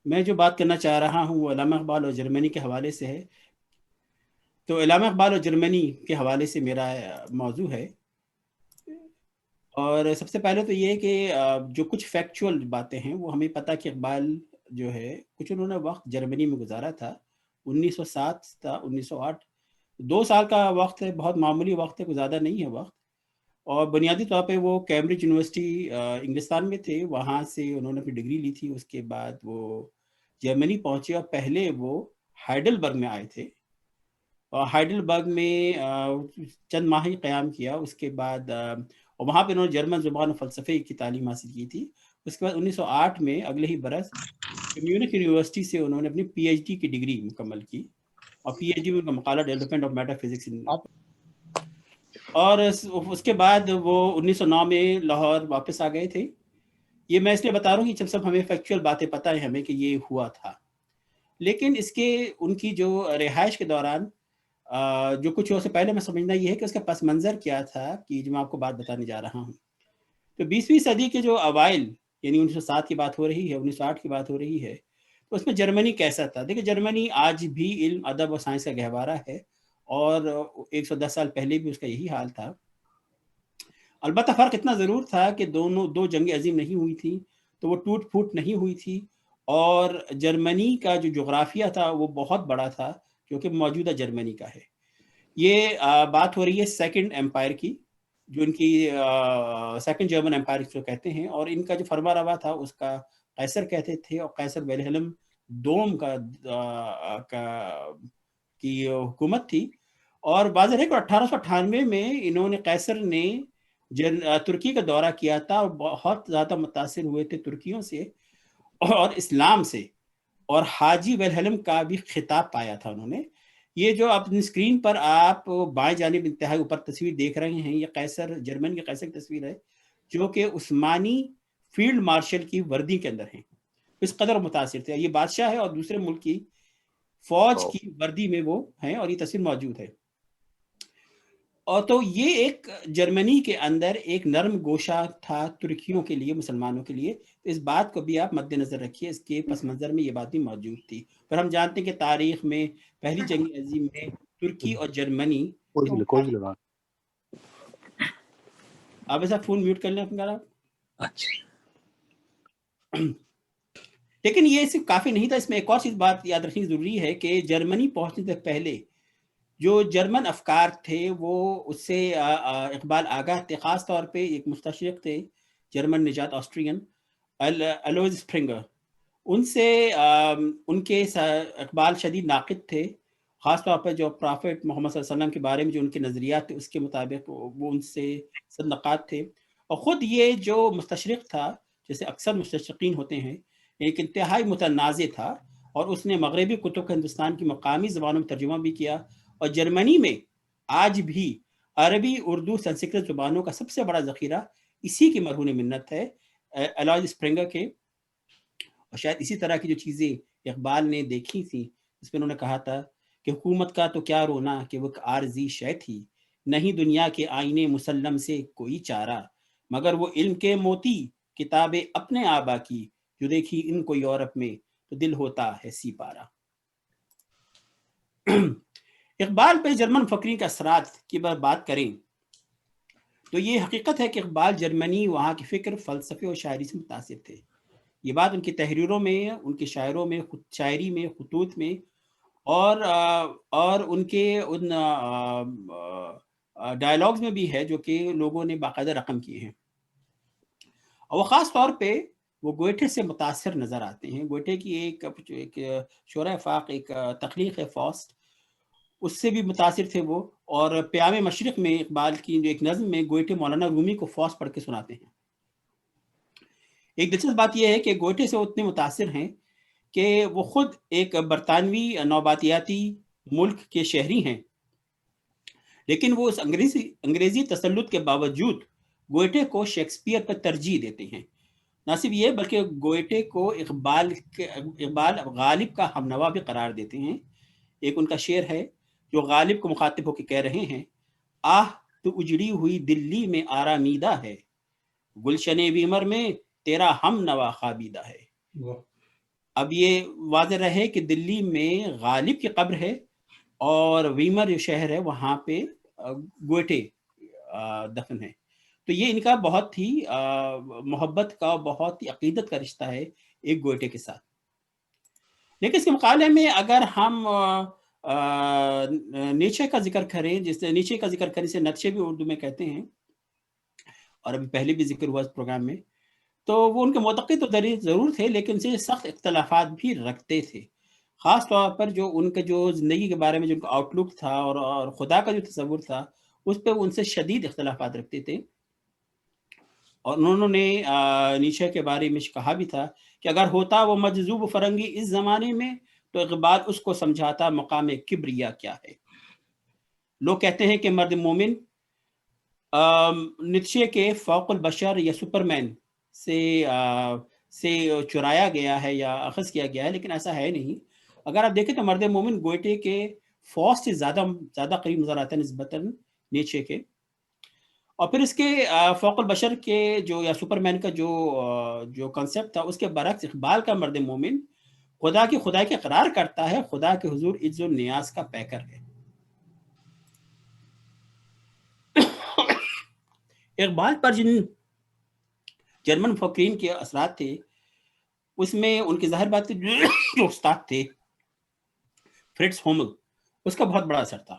میں جو بات کرنا چاہ رہا ہوں وہ علامہ اقبال اور جرمنی کے حوالے سے ہے. تو علامہ اقبال اور جرمنی کے حوالے سے میرا موضوع ہے. اور سب سے پہلے تو یہ کہ جو کچھ فیکچول باتیں ہیں وہ ہمیں پتہ کہ اقبال جو ہے کچھ انہوں نے وقت جرمنی میں گزارا تھا. 1907 تا 1908 2 سال کا وقت ہے، بہت معمولی وقت ہے، کوئی زیادہ نہیں ہے وقت. اور بنیادی طور پہ وہ کیمبرج یونیورسٹی انگلستان میں تھے، وہاں سے انہوں نے اپنی ڈگری لی تھی. اس کے بعد وہ جرمنی پہنچے اور پہلے وہ ہائیڈلبرگ میں آئے تھے اور ہائیڈلبرگ میں چند ماہ ہی قیام کیا. اس کے بعد اور وہاں پہ انہوں نے جرمن زبان و فلسفے کی تعلیم حاصل کی تھی. اس کے بعد 1908 میں اگلے ہی برس میونخ یونیورسٹی سے انہوں نے اپنی پی ایچ ڈی کی ڈگری مکمل کی اور پی ایچ ڈی میں ان کا مقالہ ڈیولپمنٹ آف میٹا فزکس. اور اس کے بعد وہ 1909 میں لاہور واپس آ گئے تھے. یہ میں اس لیے بتا رہا ہوں کہ جب سب ہمیں فیکچوئل باتیں پتہ ہیں ہمیں کہ یہ ہوا تھا، لیکن اس کے ان کی جو رہائش کے دوران جو کچھ ہو سے پہلے میں سمجھنا یہ ہے کہ اس کا پس منظر کیا تھا، کہ جو میں آپ کو بات بتانے جا رہا ہوں. تو 20ویں صدی کے جو اوائل یعنی 1907 کی بات ہو رہی ہے، 1908 کی بات ہو رہی ہے، تو اس میں جرمنی کیسا تھا؟ دیکھیں جرمنی آج بھی علم ادب و سائنس کا گہوارہ ہے اور 110 سال پہلے بھی اس کا یہی حال تھا. البتہ فرق اتنا ضرور تھا کہ دو جنگیں عظیم نہیں ہوئی تھی تو وہ ٹوٹ پھوٹ نہیں ہوئی تھی، اور جرمنی کا جو جغرافیہ تھا وہ بہت بڑا تھا جو کہ موجودہ جرمنی کا ہے. یہ بات ہو رہی ہے سیکنڈ امپائر کی، جو ان کی سیکنڈ جرمن امپائر جو کہتے ہیں، اور ان کا جو فرما روا تھا اس کا قیصر کہتے تھے، اور قیصر ویلہلم دوم کی حکومت تھی. اور واضح ہے کہ 1898 میں انہوں نے قیصر نے ترکی کا دورہ کیا تھا اور بہت زیادہ متاثر ہوئے تھے ترکیوں سے اور اسلام سے، اور حاجی ویلہلم کا بھی خطاب پایا تھا انہوں نے. یہ جو اپنی اسکرین پر آپ بائیں جانب انتہائی اوپر تصویر دیکھ رہے ہیں، یہ قیصر جرمن کی قیصر کی تصویر ہے جو کہ عثمانی فیلڈ مارشل کی وردی کے اندر ہیں. اس قدر متاثر تھے. یہ بادشاہ ہے اور دوسرے ملک کی فوج کی وردی میں وہ ہیں، اور یہ تصویر موجود ہے. اور تو یہ ایک جرمنی کے اندر ایک نرم گوشہ تھا ترکیوں کے لیے، مسلمانوں کے لیے. اس بات کو بھی آپ مد نظر رکھیے، اس کے پس منظر میں یہ بات بھی موجود تھی. پر ہم جانتے ہیں کہ تاریخ میں پہلی جنگ عظیم میں ترکی اور جرمنی آپ ایسا فون میوٹ کر لیں اپنا. لیکن یہ صرف کافی نہیں تھا، اس میں ایک اور چیز بات یاد رکھنی ضروری ہے کہ جرمنی پہنچنے سے پہلے جو جرمن افکار تھے وہ اس سے اقبال آگاہ تھے. خاص طور پہ ایک مستشرق تھے جرمن نژاد آسٹرین الوئز اسپرنگر، ان سے ان کے اقبال شدید ناقد تھے. خاص طور پر جو پرافٹ محمد صلی اللہ علیہ وسلم کے بارے میں جو ان کے نظریات تھے اس کے مطابق وہ ان سے صدقات تھے. اور خود یہ جو مستشرق تھا، جیسے اکثر مستشرقین ہوتے ہیں، ایک انتہائی متنازع تھا، اور اس نے مغربی کتب کا ہندوستان کی مقامی زبانوں میں ترجمہ بھی کیا. اور جرمنی میں آج بھی عربی، اردو، سنسکرت زبانوں کا سب سے بڑا ذخیرہ اسی کی مرہون منت ہے، الوئز اسپرنگر کے. اور شاید اسی طرح کی جو چیزیں اقبال نے دیکھی تھیں، اس میں انہوں نے کہا تھا کہ حکومت کا تو کیا رونا کہ وہ عارضی شے تھی، نہیں دنیا کے آئینے مسلم سے کوئی چارہ، مگر وہ علم کے موتی کتابیں اپنے آبا کی، جو دیکھی ان کو یورپ میں تو دل ہوتا ہے سی پارا. اقبال پہ جرمن فکرین کے اثرات کی بات کریں تو یہ حقیقت ہے کہ اقبال جرمنی وہاں کی فکر، فلسفے اور شاعری سے متاثر تھے. یہ بات ان کی تحریروں میں، ان کے شاعروں میں، شاعری میں، خطوط میں، اور ان کے ان ڈائلاگز میں بھی ہے جو کہ لوگوں نے باقاعدہ رقم کیے ہیں. اور وہ خاص طور پہ وہ گوئٹے سے متاثر نظر آتے ہیں. گوئٹے کی ایک شورۂ افاق، ایک تخلیق ہے فاسٹ، اس سے بھی متاثر تھے وہ. اور پیام مشرق میں اقبال کی جو ایک نظم میں گوئٹے مولانا رومی کو فاسٹ پڑھ کے سناتے ہیں. ایک دلچسپ بات یہ ہے کہ گوئٹے سے وہ اتنے متاثر ہیں کہ وہ خود ایک برطانوی نوباتیاتی ملک کے شہری ہیں، لیکن وہ اس انگریزی تسلط کے باوجود گوئٹے کو شیکسپیئر پر ترجیح دیتے ہیں. نہ صرف یہ بلکہ گوئٹے کو اقبال غالب کا ہمنوا بھی قرار دیتے ہیں. ایک ان کا شعر ہے جو غالب کو مخاطب ہو کے کہہ رہے ہیں: آہ تو اجڑی ہوئی دلی میں آرامیدہ ہے، گلشن بیمر میں تیرا ہم نوا خوابیدہ ہے. اب یہ واضح رہے کہ دلی میں غالب کی قبر ہے اور ویمر جو شہر ہے وہاں پہ گوئٹے دفن ہے. تو یہ ان کا بہت ہی محبت کا، بہت ہی عقیدت کا رشتہ ہے ایک گوئٹے کے ساتھ. لیکن اس کے مقابلے میں اگر ہم نیچے کا ذکر کریں، جس سے نیچے کا ذکر کریں سے نقشے بھی اردو میں کہتے ہیں، اور ابھی پہلے بھی ذکر ہوا اس پروگرام میں، تو وہ ان کے معتقد تو ضرور تھے لیکن ان سے سخت اختلافات بھی رکھتے تھے. خاص طور پر جو ان کے جو زندگی کے بارے میں جو ان کا آؤٹ لک تھا اور خدا کا جو تصور تھا اس پہ ان سے شدید اختلافات رکھتے تھے. اور انہوں نے نیچے کے بارے میں کہا بھی تھا کہ اگر ہوتا وہ مجذوب فرنگی اس زمانے میں تو اقبال اس کو سمجھاتا مقام کبریا کیا ہے. لوگ کہتے ہیں کہ مرد مومن نیچے کے فوق البشر یا سپرمین سے چرایا گیا ہے یا اخذ کیا گیا ہے، لیکن ایسا ہے نہیں. اگر آپ دیکھیں تو مرد مومن گوئٹے کے فوج سے زیادہ قریب نظر آتا ہے نسبتاً نیچے کے. اور پھر اس کے فوق البشر کے جو یا سپرمین کا جو کنسپٹ تھا اس کے برعکس اقبال کا مرد مومن خدا کی خدائی کے اقرار کرتا ہے، خدا کے حضور عز و نیاز کا پیکر ہے. اقبال پر جن جرمن مفکرین کے اثرات تھے اس میں ان کی ظاہر بات جو استاد تھے فریٹز ہومل، اس کا بہت بڑا اثر تھا.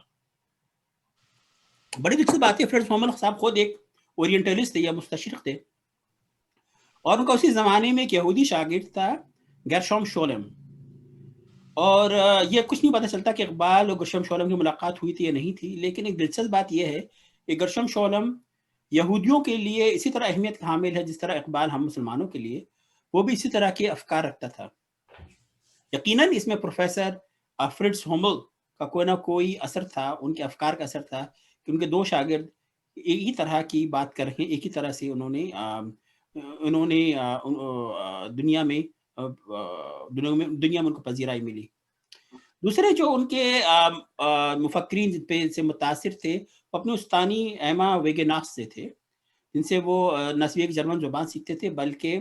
بڑی دلچسپ بات ہے، فریٹز ہومل صاحب خود ایک اورینٹلسٹ تھے یا مستشرق تھے، اور ان کا اسی زمانے میں ایک یہودی شاگرد تھا گرشوم شولم. اور یہ کچھ نہیں پتہ چلتا کہ اقبال اور گرشوم شولم کی ملاقات ہوئی تھی یا نہیں تھی، لیکن ایک دلچسپ بات یہ ہے کہ گرشوم شولم یہودیوں کے لیے اسی طرح اہمیت حامل ہے جس طرح اقبال ہم مسلمانوں کے لیے، وہ بھی اسی طرح کے افکار رکھتا تھا. یقیناً اس میں پروفیسر فریٹز ہومل کا کوئی نہ کوئی اثر تھا، ان کے افکار کا اثر تھا کہ ان کے دو شاگرد ایک ہی طرح کی بات کر رہے ہیں، ایک ہی طرح سے انہوں نے دنیا میں ان کو پذیرائی ملی. دوسرے جو ان کے مفکرین جن پہ سے متاثر تھے وہ اپنے استانی ایما ویگناس سے تھے، جن سے وہ نہ صرف ایک جرمن زبان سیکھتے تھے بلکہ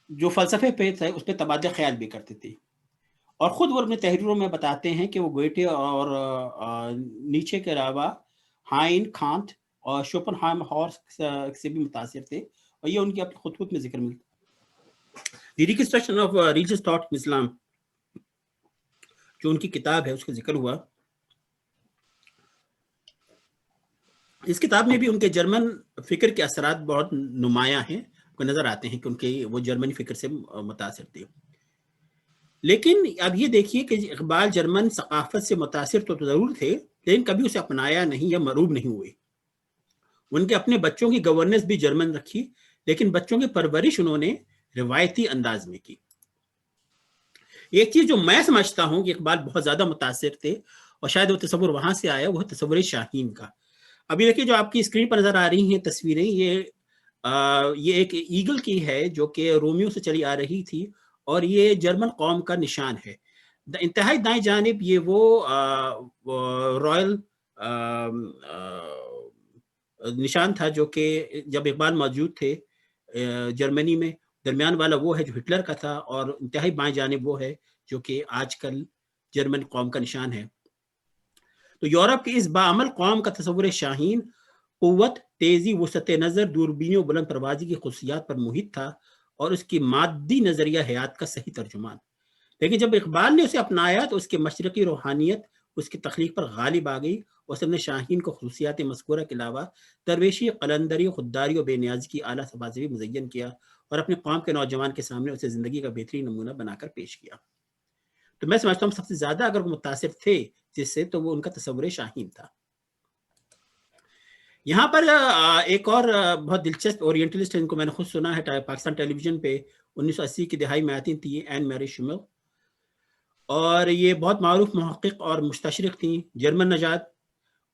جو فلسفے پہ تھے اس پہ تبادلہ خیال بھی کرتے تھے. اور خود وہ اپنے تحریروں میں بتاتے ہیں کہ وہ گوئٹے اور نیچے کے علاوہ ہائن، کانٹ اور شوپنہائم ہارس سے بھی متاثر تھے، اور یہ ان کے اپنے خطوط میں ذکر ملتا ہے. The reconstruction of religious thought in Islam جو ان کی کتاب ہے اس کا ذکر ہوا. اس کتاب میں بھی ان کے جرمن فکر کے اثرات بہت نمایاں ہیں، کو نظر آتے ہیں کہ ان کے وہ جرمنی فکر سے متاثر تھے. لیکن اب یہ دیکھیے کہ اقبال جرمن ثقافت سے متاثر تو ضرور تھے لیکن کبھی اسے اپنایا نہیں یا مروب نہیں ہوئے. ان کے اپنے بچوں کی گورننس بھی جرمن رکھی، لیکن بچوں کی پرورش انہوں نے روایتی انداز میں کی. ایک چیز جو میں سمجھتا ہوں کہ اقبال بہت زیادہ متاثر تھے اور شاید وہ تصور وہاں سے آیا، وہ تصور شاہین کا. ابھی دیکھیے جو آپ کی اسکرین پر نظر آ رہی ہیں تصویریں، یہ ایک ایگل کی ہے جو کہ رومیو سے چلی آ رہی تھی، اور یہ جرمن قوم کا نشان ہے. انتہائی دائیں جانب یہ وہ رائل نشان تھا جو کہ جب اقبال موجود تھے جرمنی میں، درمیان والا وہ ہے جو ہٹلر کا تھا، اور انتہائی بائیں جانب وہ ہے جو کہ آج کل جرمن قوم کا نشان ہے. تو یورپ کی اس باعمل قوم کا تصور شاہین قوت، تیزی، وسعت نظر، دوربینی و بلند پروازی کی خصوصیات پر محیط تھا اور اس کی مادی نظریہ حیات کا صحیح ترجمان. لیکن جب اقبال نے اسے اپنایا تو اس کے مشرقی روحانیت اس کی تخلیق پر غالب آ گئی، اور اس نے شاہین کو خصوصیات مذکورہ کے علاوہ درویشی، قلندری، خودداری اور بے نیازی کی اعلیٰ صفات سے بھی مزین کیا اور اپنے قوم کے نوجوان کے سامنے اسے زندگی کا بہترین نمونہ بنا کر پیش کیا. تو میں سمجھتا ہوں سب سے زیادہ اگر وہ متاثر تھے جس سے تو وہ ان کا تصور شاہین تھا. یہاں پر ایک اور بہت دلچسپ اورینٹلسٹ ان کو میں نے خود سنا ہے پاکستان ٹیلی ویژن پہ 1980 کی دہائی میں آتی تھی، این میری شمل، اور یہ بہت معروف محقق اور مستشرق تھیں، جرمن نژاد،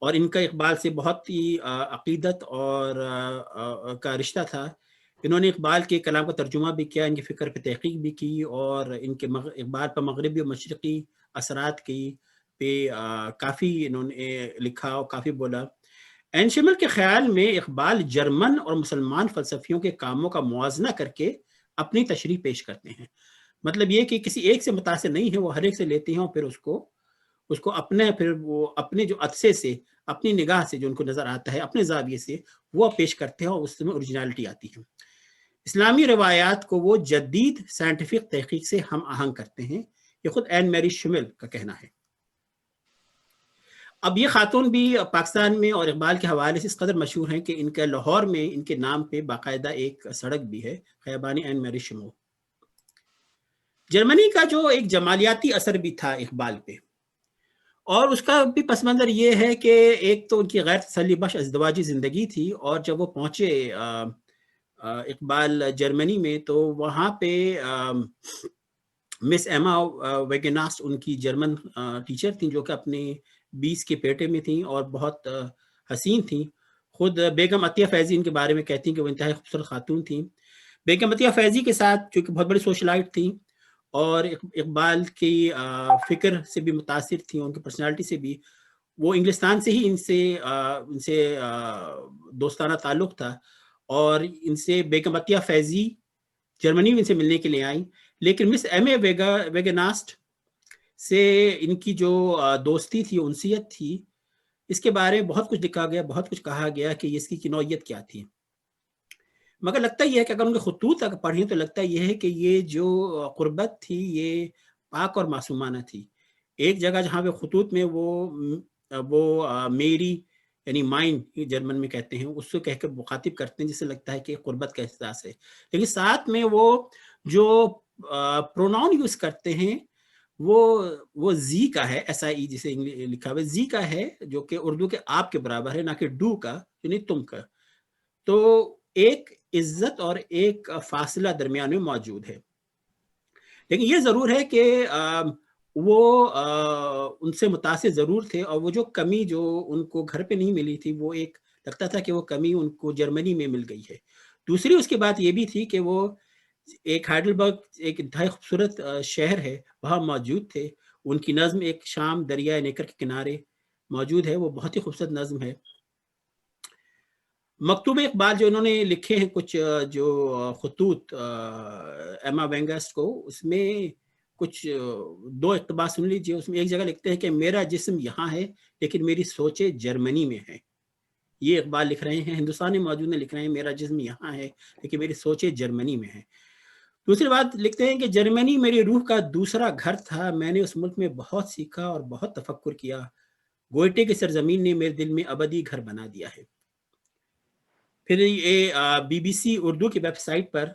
اور ان کا اقبال سے بہت ہی عقیدت اور کا رشتہ تھا. انہوں نے اقبال کے کلام کا ترجمہ بھی کیا، ان کے فکر پہ تحقیق بھی کی، اور ان کے اقبال پر مغربی اور مشرقی اثرات کی پہ کافی انہوں نے لکھا اور کافی بولا. این شمل کے خیال میں اقبال جرمن اور مسلمان فلسفیوں کے کاموں کا موازنہ کر کے اپنی تشریح پیش کرتے ہیں. مطلب یہ کہ کسی ایک سے متاثر نہیں ہے، وہ ہر ایک سے لیتے ہیں اور پھر اس کو اپنے پھر وہ اپنے جو عدسے سے، اپنی نگاہ سے جو ان کو نظر آتا ہے، اپنے زاویے سے وہ پیش کرتے ہیں اور اس میں اوریجنلٹی آتی ہے. اسلامی روایات کو وہ جدید سائنٹیفک تحقیق سے ہم آہنگ کرتے ہیں، یہ خود این میری شمل کا کہنا ہے. اب یہ خاتون بھی پاکستان میں اور اقبال کے حوالے سے اس قدر مشہور ہیں کہ ان کا لاہور میں ان کے نام پہ باقاعدہ ایک سڑک بھی ہے، خیابانی این میری شمل. جرمنی کا جو ایک جمالیاتی اثر بھی تھا اقبال پہ، اور اس کا بھی پس منظر یہ ہے کہ ایک تو ان کی غیر تسلی بخش ازدواجی زندگی تھی، اور جب وہ پہنچے اقبال جرمنی میں تو وہاں پہ مس ایما ویگناسٹ ان کی جرمن ٹیچر تھیں، جو کہ اپنے 20 کے پیٹے میں تھیں اور بہت حسین تھیں. خود بیگم عطیہ فیضی ان کے بارے میں کہتی ہیں کہ وہ انتہائی خوبصورت خاتون تھیں. بیگم عطیہ فیضی کے ساتھ چونکہ بہت بڑی سوشلائٹ تھیں اور اقبال کی فکر سے بھی متاثر تھیں، ان کی پرسنالٹی سے بھی، وہ انگلستان سے ہی ان سے دوستانہ تعلق تھا، اور ان سے بیگم عطیہ فیضی جرمنی میں ان سے ملنے کے لیے آئیں. لیکن مس ایم اے ویگناسٹ سے ان کی جو دوستی تھی، انسیت تھی، اس کے بارے میں بہت کچھ لکھا گیا، بہت کچھ کہا گیا کہ اس کی نوعیت کیا تھی. مگر لگتا یہ ہے کہ اگر ان کے خطوط تک پڑھیں تو لگتا یہ ہے کہ یہ جو قربت تھی یہ پاک اور معصومانہ تھی. ایک جگہ جہاں پہ خطوط میں وہ میری یعنی مائن جرمن میں کہتے ہیں، اس سے کہہ کر مخاطب کرتے ہیں، جس سے لگتا ہے کہ قربت کا احساس ہے. لیکن ساتھ میں وہ جو پروناؤن یوز کرتے ہیں وہ زی کا ہے، ایس آئی جسے لکھا ہوا زی کا ہے، جو کہ اردو کے آپ کے برابر ہے، نہ کہ ڈو کا یعنی تم کا. تو ایک عزت اور ایک فاصلہ درمیان میں موجود ہے. لیکن یہ ضرور ہے کہ وہ ان سے متاثر ضرور تھے، اور وہ جو کمی جو ان کو گھر پہ نہیں ملی تھی، وہ ایک لگتا تھا کہ وہ کمی ان کو جرمنی میں مل گئی ہے. دوسری اس کی بات یہ بھی تھی کہ وہ ایک ہائیڈلبرگ ایک انتہائی خوبصورت شہر ہے، وہاں موجود تھے. ان کی نظم ایک شام دریائے نیکر کے کنارے موجود ہے، وہ بہت ہی خوبصورت نظم ہے. مکتوب اقبال جو انہوں نے لکھے ہیں کچھ جو خطوط ایما وینگسٹ کو، اس میں کچھ 2 اقتباس سن لیجیے. اس میں ایک جگہ لکھتے ہیں کہ میرا جسم یہاں ہے لیکن میری سوچیں جرمنی میں ہے. یہ اقبال لکھ رہے ہیں، ہندوستان میں موجود نے لکھ رہے ہیں میرا جسم یہاں ہے لیکن میری سوچیں جرمنی میں ہے. دوسری بات لکھتے ہیں کہ جرمنی میری روح کا دوسرا گھر تھا، میں نے اس ملک میں بہت سیکھا اور بہت تفکر کیا، گوئٹے کی سرزمین نے میرے دل میں ابدی گھر بنا دیا ہے. پھر یہ بی بی سی اردو کی ویب سائٹ پر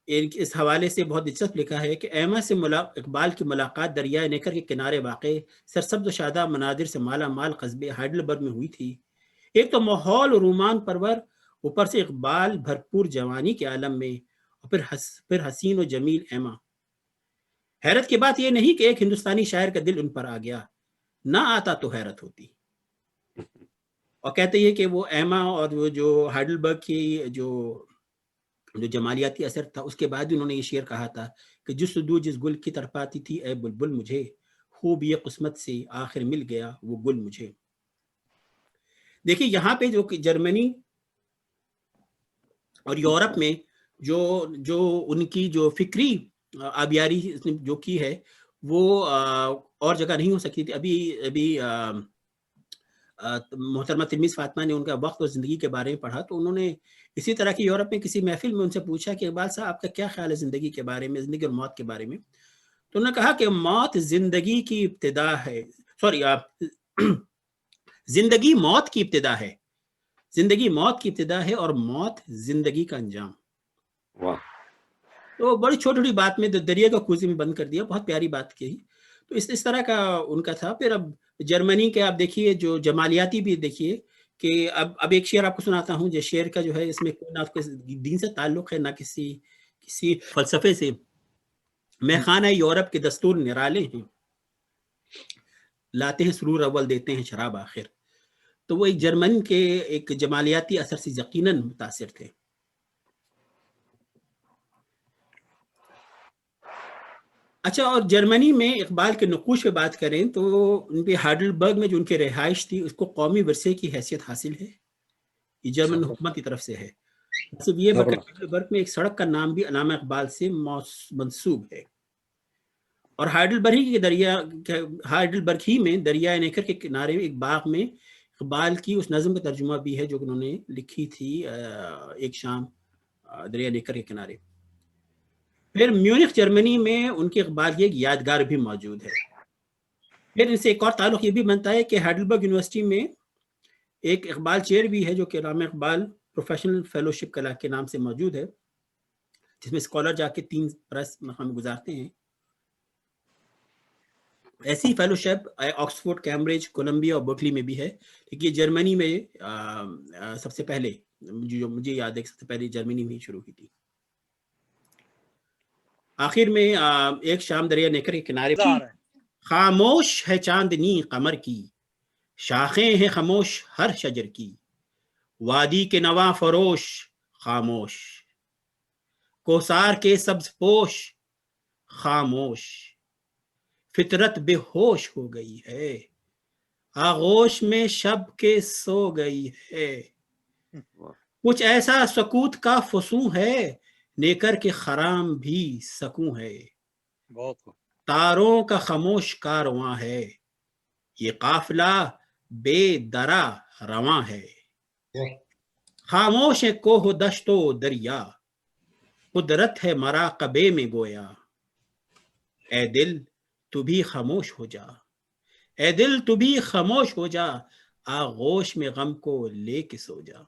اس حوالے سے بہت دلچسپ لکھا ہے کہ ایما سے اقبال کی ملاقات دریائے نیکر کے کنارے واقع سرسبز و شاداب مناظر سے مالا مال قصبے ہائیڈلبرگ میں ہوئی تھی. ایک تو ماحول رومان پرور، اوپر سے اقبال بھرپور جوانی کے عالم میں، اور پھر حسین و جمیل ایما. حیرت کی بات یہ نہیں کہ ایک ہندوستانی شاعر کا دل ان پر آ گیا، نہ آتا تو حیرت ہوتی. اور کہتے ہیں کہ وہ ایما اور وہ جو ہائیڈلبرگ کی جو جمالیاتی اثر تھا، اس کے بعد انہوں نے یہ شعر کہا تھا کہ جستجو جس گل کی طرف آتی تھی اے بلبل مجھے، خوب یہ قسمت سے آخر مل گیا وہ گل مجھے. دیکھیے یہاں پہ جو جرمنی اور یورپ میں جو ان کی جو فکری آبیاری جو کی ہے وہ اور جگہ نہیں ہو سکتی تھی. ابھی محترمہ تلمیذ فاطمہ نے ان کا وقت اور زندگی کے بارے میں پڑھا، تو انہوں نے اسی طرح کی یورپ میں کسی محفل میں ان سے پوچھا کہ اقبال صاحب آپ کا کیا خیال ہے زندگی کے بارے میں، زندگی اور موت کے بارے میں. تو انہوں نے کہا کہ موت زندگی کی ابتدا ہے، زندگی موت کی ابتدا ہے، زندگی موت کی ابتدا ہے اور موت زندگی کا انجام. واہ. تو بڑی چھوٹی چھوٹی بات میں دریا کا کوزے میں بند کر دیا، بہت پیاری بات کہی. تو اس طرح کا ان کا تھا. پھر اب جرمنی کے آپ دیکھیے جو جمالیاتی بھی دیکھیے کہ اب ایک شعر آپ کو سناتا ہوں. جو شعر کا جو ہے اس میں نہ دین سے تعلق ہے نہ کسی فلسفے سے. میں خانہ یورپ کے دستور نرالے ہیں، لاتے ہیں سرور اول دیتے ہیں شراب آخر. تو وہ ایک جرمن کے ایک جمالیاتی اثر سے یقیناً متاثر تھے. اچھا، اور جرمنی میں اقبال کے نقوش پہ بات کریں تو ان پہ ہائیڈلبرگ میں جو ان کی رہائش تھی اس کو قومی ورثے کی حیثیت حاصل ہے، یہ جرمن حکومت کی طرف سے ہے. صرف یہ ہائیڈلبرگ میں ایک سڑک کا نام بھی علامہ اقبال سے منسوب ہے، اور ہائیڈلبرگ ہی میں دریائے نیکر کے کنارے ایک باغ میں اقبال کی اس نظم کا ترجمہ بھی ہے جو انہوں نے لکھی تھی ایک شام دریائے نیکر کے کنارے۔ پھر میونخ جرمنی میں ان کے اقبال کی ایک یادگار بھی موجود ہے۔ پھر ان سے ایک اور تعلق یہ بھی بنتا ہے کہ ہائیڈلبرگ یونیورسٹی میں ایک اقبال چیئر بھی ہے جو کہ علامہ اقبال پروفیشنل فیلوشپ کے نام سے موجود ہے، جس میں اسکالر جا کے 3 برس ہم گزارتے ہیں۔ ایسی فیلوشپ آکسفورڈ، کیمبرج، کولمبیا اور برکلی میں بھی ہے، لیکن یہ جرمنی میں سب سے پہلے، جو مجھے یاد ہے سب سے پہلے جرمنی میں ہی شروع کی تھی۔ آخر میں ایک شام دریا نیکر کے کنارے، خاموش ہے چاندنی قمر کی، شاخیں ہیں خاموش ہر شجر کی، وادی کے نواں فروش خاموش، کوثار کے سبز پوش خاموش، فطرت بے ہوش ہو گئی ہے، آغوش میں شب کے سو گئی ہے، کچھ ایسا سکوت کا فسوں ہے، نیکر کے خرام بھی سکوں ہے، تاروں کا خاموش کارواں ہے، یہ قافلہ بے درا رواں ہے، خاموش ہے کوہ دشت و دریا، قدرت ہے مراقبے میں گویا، اے دل تو بھی خاموش ہو جا، اے دل تو بھی خاموش ہو جا، آغوش میں غم کو لے کے سو جا۔